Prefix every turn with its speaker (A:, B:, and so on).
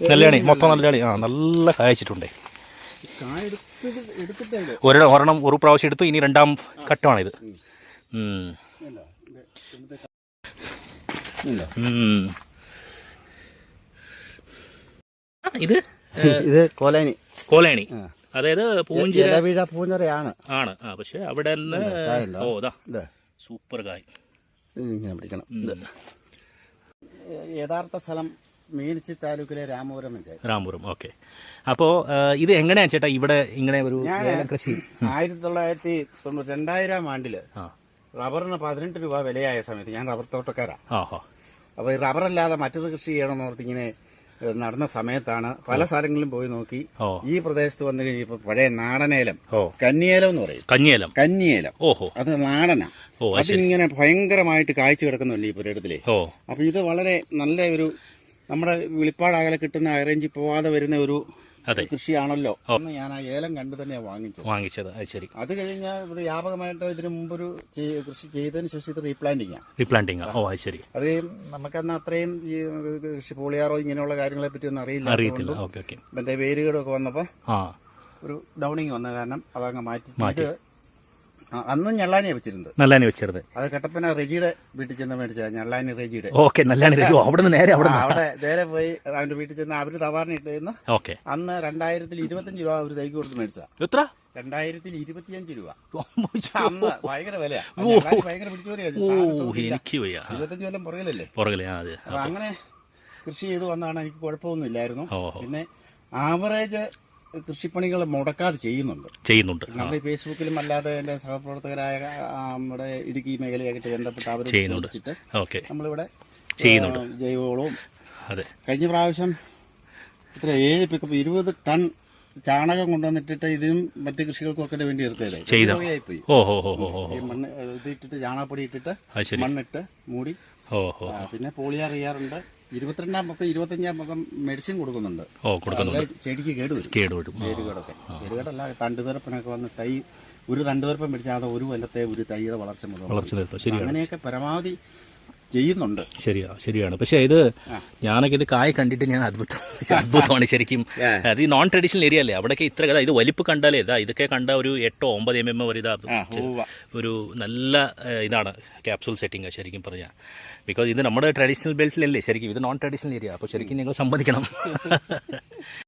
A: നെല്ലണി മൊത്തം നെല്ലണി. ആ നല്ല കായച്ചിട്ടുണ്ടേ. ഒരെണ്ണം ഒരു പ്രാവശ്യം എടുത്തു, ഇനി രണ്ടാം ഘട്ടമാണിത്. ഇത്
B: ഇത് കോലാനി.
A: കോലാണി, അതായത്
B: പൂഞ്ചിറയാണ്
A: ആണ്. ആ പക്ഷെ അവിടെ സൂപ്പർ കായ്.
B: ഇങ്ങനെ പിടിക്കണം. യഥാർത്ഥ സ്ഥലം മീനച്ചി താലൂക്കിലെ രാമപുരം പഞ്ചായത്ത്.
A: രാമപുരം, ഓക്കെ. അപ്പോൾ ഇത് എങ്ങനെയാണ് ചേട്ടാ ഇവിടെ ഇങ്ങനെ ഒരു കൃഷി?
B: 2000 ആണ്ടില് റബ്ബറിന് 18 രൂപ വിലയായ സമയത്ത് ഞാൻ റബ്ബർ തോട്ടക്കാരാണ്. അപ്പോൾ ഈ റബ്ബറല്ലാതെ മറ്റൊരു കൃഷി ചെയ്യണമെന്ന് ഓർത്ത് ഇങ്ങനെ നടന്ന സമയത്താണ് പല സ്ഥലങ്ങളിലും പോയി നോക്കി. ഈ പ്രദേശത്ത് വന്നു കഴിഞ്ഞപ്പോൾ പഴയ നാടനേലം, കന്നിയേലം എന്ന് പറയും. കന്നിയേലം അത് നാടനാ. അതിങ്ങനെ ഭയങ്കരമായിട്ട് കായ്ച്ചു കിടക്കുന്നുണ്ട് ഈ പുരയിടത്തിലെ. അപ്പൊ ഇത് വളരെ നല്ല ഒരു നമ്മുടെ വെളിപ്പാടകലെ കിട്ടുന്ന ഹൈറേഞ്ചിൽ പോവാതെ വരുന്ന ഒരു കൃഷിയാണല്ലോ. അന്ന് ഞാൻ ആ ഏലം കണ്ടു തന്നെയാണ് വാങ്ങിച്ചത്. ശരി. അത് കഴിഞ്ഞാൽ ഒരു വ്യാപകമായിട്ട് ഇതിന് മുമ്പൊരു കൃഷി ചെയ്തതിന് ശേഷം ഇത് റീപ്ലാന്റിങ്. ശരി. അത് നമുക്കന്ന് അത്രയും ഈ കൃഷി പോളിയാറോ ഇങ്ങനെയുള്ള കാര്യങ്ങളെ പറ്റി ഒന്നും അറിയില്ല. മറ്റേ വേരുകളൊക്കെ വന്നപ്പോ ഒരു ഡൗണിങ് വന്ന കാരണം അതങ്ങ് മാറ്റി. അന്ന് ഞെള്ളാനിയാണ് വെച്ചിരുന്നത്. അത് കട്ടപ്പന റെജിയുടെ വീട്ടിൽ ചെന്ന് മേടിച്ച ഞെള്ളാനി റെജിയുടെ. അവിടെ നേരെ പോയി അവന്റെ വീട്ടിൽ ചെന്ന് അവര് തവാറിന് ഇട്ടിരുന്നു. അന്ന് 2025 രൂപ ഒരു തൈക്ക് കൊടുത്ത് മേടിച്ച. 2025 രൂപ. അന്ന് ഭയങ്കര വിലയാ. ഭയങ്കര പിടിച്ചുപോലെയാണ്. 25 കൊല്ലം പുറകിലല്ലേ. അപ്പൊ അങ്ങനെ കൃഷി ചെയ്ത് വന്നാണ്. എനിക്ക് കുഴപ്പമൊന്നും ഇല്ലായിരുന്നു. പിന്നെ ആവറേജ് കൃഷിപ്പണികൾ മുടക്കാതെ ചെയ്യുന്നുണ്ട്. നമ്മൾ ഈ ഫേസ്ബുക്കിലും അല്ലാതെ എൻ്റെ സഹപ്രവർത്തകരായ നമ്മുടെ ഇടുക്കി മേഖലയായിട്ട് ബന്ധപ്പെട്ട് അവർ ചോദിച്ചിട്ട് നമ്മളിവിടെ ജൈവവളവും കഴിഞ്ഞ പ്രാവശ്യം 7 പിക്കപ്പ് 20 ടൺ ചാണകം കൊണ്ടുവന്നിട്ടിട്ട് ഇതിനും മറ്റു കൃഷികൾക്കും ഒക്കെ വേണ്ടി എടുത്തതായിപ്പോയി. മണ്ണ് ഇതിട്ടിട്ട് ചാണകപ്പൊടി ഇട്ടിട്ട് മണ്ണിട്ട് മൂടി. പിന്നെ പോളിയാർ ചെയ്യാറുണ്ട്. 22-ാം പക്കം 25-ാം പക്കം മെഡിസിൻ കൊടുക്കുന്നുണ്ട്. ചെടിക്ക് കേടുവരും. വേരുകേടല്ല, തണ്ടുതിരപ്പനൊക്കെ വന്ന് തൈ ഒരു തണ്ടുതിരപ്പൻ പിടിച്ചാൽ ഒരു കൊല്ലത്തെ ഒരു തൈയുടെ വളർച്ച അങ്ങനെയൊക്കെ പരമാവധി ചെയ്യുന്നുണ്ട്.
A: ശരിയാണ്. പക്ഷേ ഇത് ഞാനൊക്കെ ഇത് കായ് കണ്ടിട്ട് ഞാൻ അത്ഭുതമാണ് ശരിക്കും. അത് ഈ നോൺ ട്രഡീഷണൽ ഏരിയ അല്ലേ, അവിടെയൊക്കെ ഇത്ര ഇത് വലിപ്പ് കണ്ടാലേ ഇതൊക്കെ കണ്ട ഒരു 8-9 mm വരെ ഒരു നല്ല ഇതാണ് ക്യാപ്സൂൾ സെറ്റിംഗ് ശരിക്കും പറഞ്ഞാൽ. ബിക്കോസ് ഇത് നമ്മുടെ ട്രഡീഷണൽ ബെൽറ്റിലല്ലേ ശരിക്കും, ഇത് നോൺ ട്രഡീഷണൽ ഏരിയ. അപ്പോൾ ശരിക്കും നിങ്ങൾ സമ്മതിക്കണം.